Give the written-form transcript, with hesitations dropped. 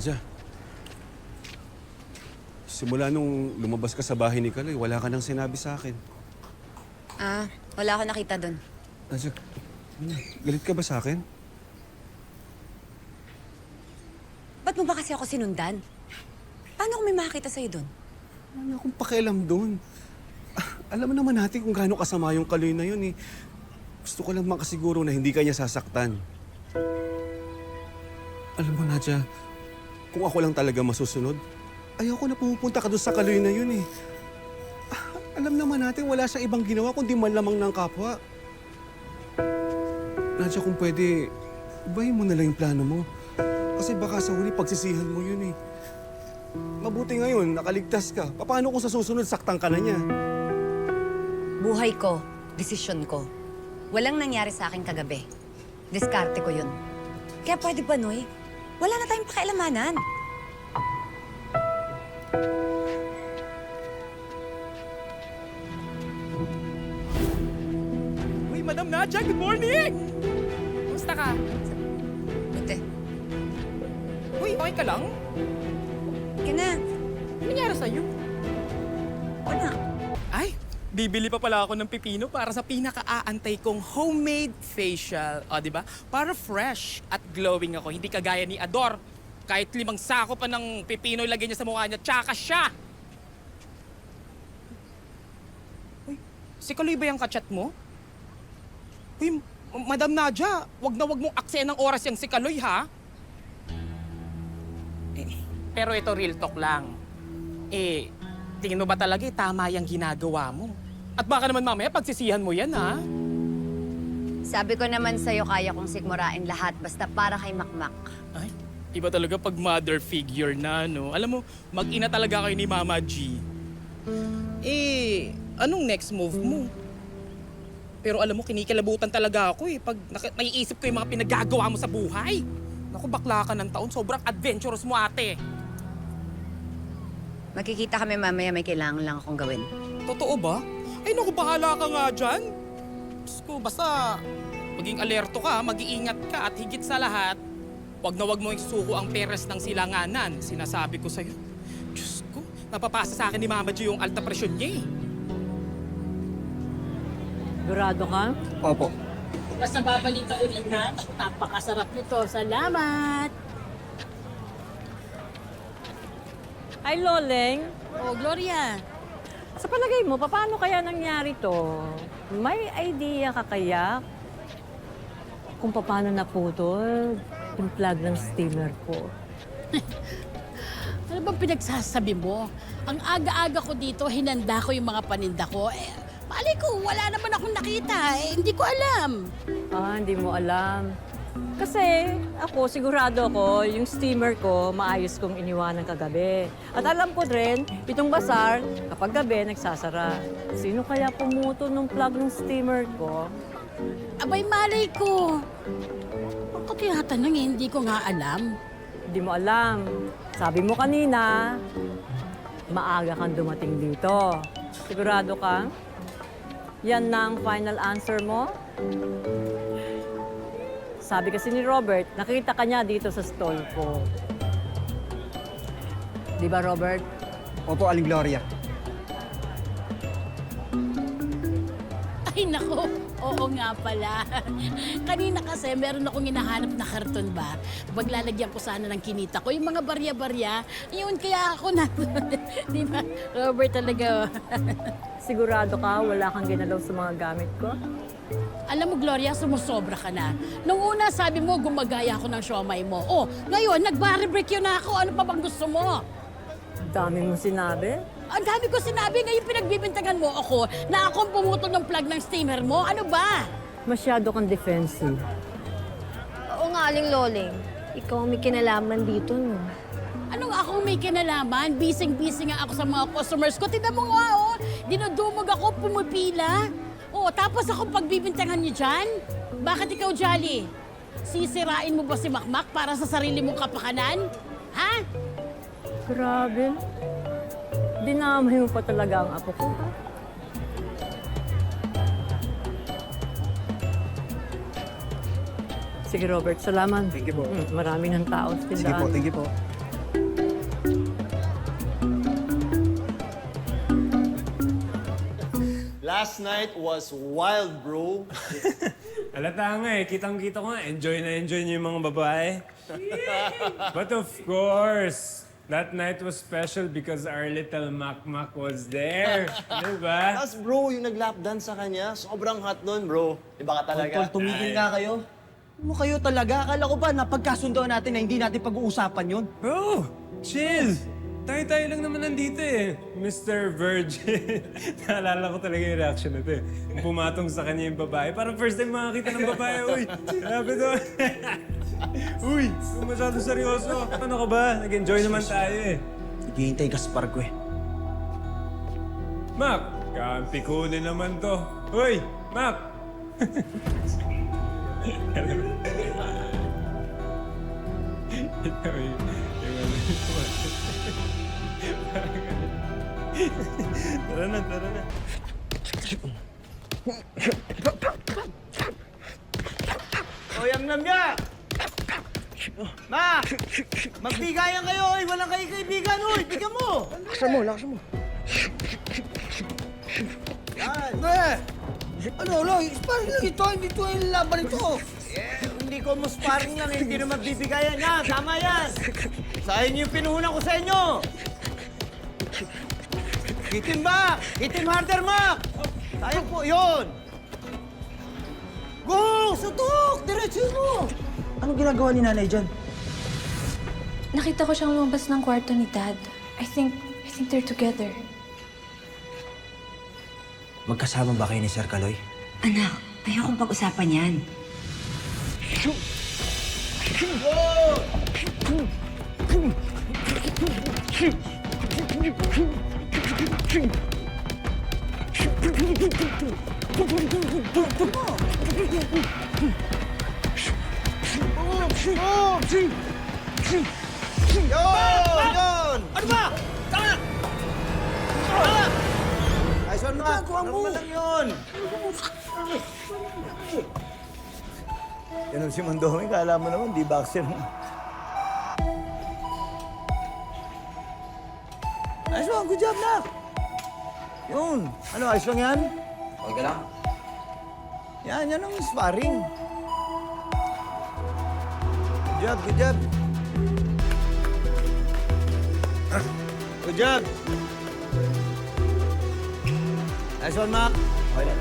Nadia, simula nung lumabas ka sa bahay ni Kaloy, wala ka nang sinabi sa akin. Wala ako nakita doon. Nadia, galit ka ba sa akin? Ba't mo ba kasi ako sinundan? Paano kung may makakita sa'yo doon? Wala akong pakialam doon. Alam mo naman natin kung gaano kasama yung Kaloy na yun eh. Gusto ko lang makasiguro na hindi ka niya sasaktan. Alam mo, Nadia, kung ako lang talaga masusunod, ayoko na pumupunta ka doon sa Kaloy na yun eh. Alam naman natin wala siyang ibang ginawa kundi manlamang ng kapwa. Nadia, kung pwede, ibahin mo na lang yung plano mo. Kasi baka sa huli pagsisihan mo yun eh. Mabuti ngayon, nakaligtas ka. Paano kung sa susunod saktan ka na niya? Buhay ko, desisyon ko. Walang nangyari sa akin kagabi. Diskarte ko yun. Kaya pwede ba, Noy? Wala na tayong pakialamanan. Uy, Madam Nadia, good morning! Kumusta ka? Buti. Uy, okay ka lang? Kaya na. Ano nangyari sa'yo? Wala. Ay, bibili pa pala ako ng pipino para sa pinaka-aantay kong homemade facial. O, di ba? Para fresh at glowing ako. Hindi kagaya ni Ador. Kahit 5 sako pa ng pipino ilagay niya sa mukha niya, tsaka siya! Uy, si Kaloy ba yung kachat mo? Uy, Madam Nadia, wag mong aksayan ng oras yung si Kaloy, ha? Pero ito real talk lang. Tingin mo ba talaga tama yung ginagawa mo? At baka naman mamaya pagsisihan mo yan, ha? Sabi ko naman sa'yo, kaya kong sigmurain lahat basta para kay Makmak. Ay, iba talaga pag mother figure na, no? Alam mo, mag-ina talaga kayo ni Mama G. Anong next move mo? Pero alam mo, kinikilabutan talaga ako pag naiisip ko yung mga pinagagawa mo sa buhay. Naku, bakla ka ng taon. Sobrang adventurous mo, ate. Makikita kami mamaya, may kailangan lang akong gawin. Totoo ba? Ay, naku, bahala ka nga dyan. Diyos ko, basta maging alerto ka, mag-iingat ka, at higit sa lahat, wag na wag mo isuko ang peres ng silanganan. Sinasabi ko sa'yo. Diyos ko, napapasa sa akin ni Mama G yung alta presyon niya Sigurado ka? Opo. Basta babalita ulit na, napakasarap nito. Salamat! Ay, Loleng. Oh, Gloria, Sa palagay mo, paano kaya nangyari to? May idea ka kaya kung paano naputol yung plug ng steamer ko? ano bang pinagsasabi mo? Ang aga-aga ko dito, hinanda ko yung mga paninda ko. Mali ko, wala naman akong nakita. Hindi ko alam. Hindi mo alam. Kasi ako, sigurado ako, yung steamer ko, maayos kong iniwanan kagabi. At alam ko rin, itong basar, kapag gabi, nagsasara. Sino kaya pumuto ng plug ng steamer ko? Abay, malay ko. Ako tinatanong hindi ko nga alam. Hindi mo alam. Sabi mo kanina, maaga kang dumating dito. Sigurado ka? Yan na ang final answer mo? Sabi kasi ni Robert, nakita ka niya dito sa stall ko. Di ba, Robert? Opo, Aling Gloria. Ay, nako. Oo nga pala. Kanina kasi meron akong hinahanap na karton ba? Maglalagyan ko sana ng kinita ko. Yung mga barya-barya, yun kaya ako na. Di ba? Robert talaga. Sigurado ka, wala kang ginalaw sa mga gamit ko? Alam mo, Gloria, sumusobra ka na. Nung una, sabi mo, gumagaya ako ng siomay mo. Oh, ngayon, nag-barbecue na ako. Ano pa bang gusto mo? Dami mo sinabi. Ang dami ko sinabi, ngayon pinagbibintangan mo ako na akong pumutol ng plug ng steamer mo. Ano ba? Masyado kang defensive. Oo nga, Aling Loling. Ikaw ang may kinalaman dito, no? Anong akong may kinalaman? Bising-bising nga ako sa mga customers ko. Tignan mo nga, oh. Dinudumog ako, pumipila. Oh, tapos akong pagbibintangan niyo dyan? Bakit ikaw, Jolly? Sisirain mo ba si Makmak para sa sarili mong kapakanan? Ha? Grabe. Dinamay mo pa talaga ang apo ko. Sige, Robert. Salamat. Thank you po. Marami ng tao sa Sige tindahan. po, thank you po. Last night was wild, bro. Halata nga eh. Kitang-kita ko nga. Enjoy na enjoy niyo yung mga babae. But of course, that night was special because our little Mac was there. Diba? Tapos bro, yung nag-lap dance sa kanya, sobrang hot nun, bro. Iba ka talaga. Tol, tumigil nga kayo. Ano kayo talaga? Akala ko ba napagkasundoan natin na hindi natin pag-uusapan yun? Bro, chill. Tayo-tayo lang naman nandito eh. Mr. Virgin. Naalala ko talaga yung reaction na to eh. Nung pumatong sa kanya yung babae. Parang first time makakita ng babae. Uy, grabe to. Uy, kung masyado seryoso. Ano ka ba? Nag-enjoy naman tayo eh. Naghihintay ka sa parko eh. Mac, kampi ko din naman to. Uy, Mac! Ito yung tara na, tara na. Oy, ang namya! Ma! Magbigayan kayo, oy! Walang kayo kaibigan, oy! Bigyan mo! Laksan mo, laksan mo. Ano, sparring lang ito, hindi ito yung laban ito. Hindi ko mo sparring lang, hindi naman bibigayan. Yan, tama yan. Sa inyo yung pinuhunan ko sa inyo. Hitin back! Hitin harder, Mac! Tayo po, yun! Go! Sutok! Diretso mo! Anong ginagawa ni nanay dyan? Nakita ko siyang lumabas ng kwarto ni Dad. I think they're together. Magkasama ba kayo ni Sir Kaloy? Anak, ayokong pag-usapan yan. Yun! Ano ba? Tama! Tama! Nice one, Mac. Normal lang yun. Yan si Mondomi, kala mo naman, di boxer mo. Nice one, good job, Nak. Yun. Ano, ayos lang yan? Okay lang. Yan ang sparring. Good job, good job. Good job. Nice one, Mac. Okay lang.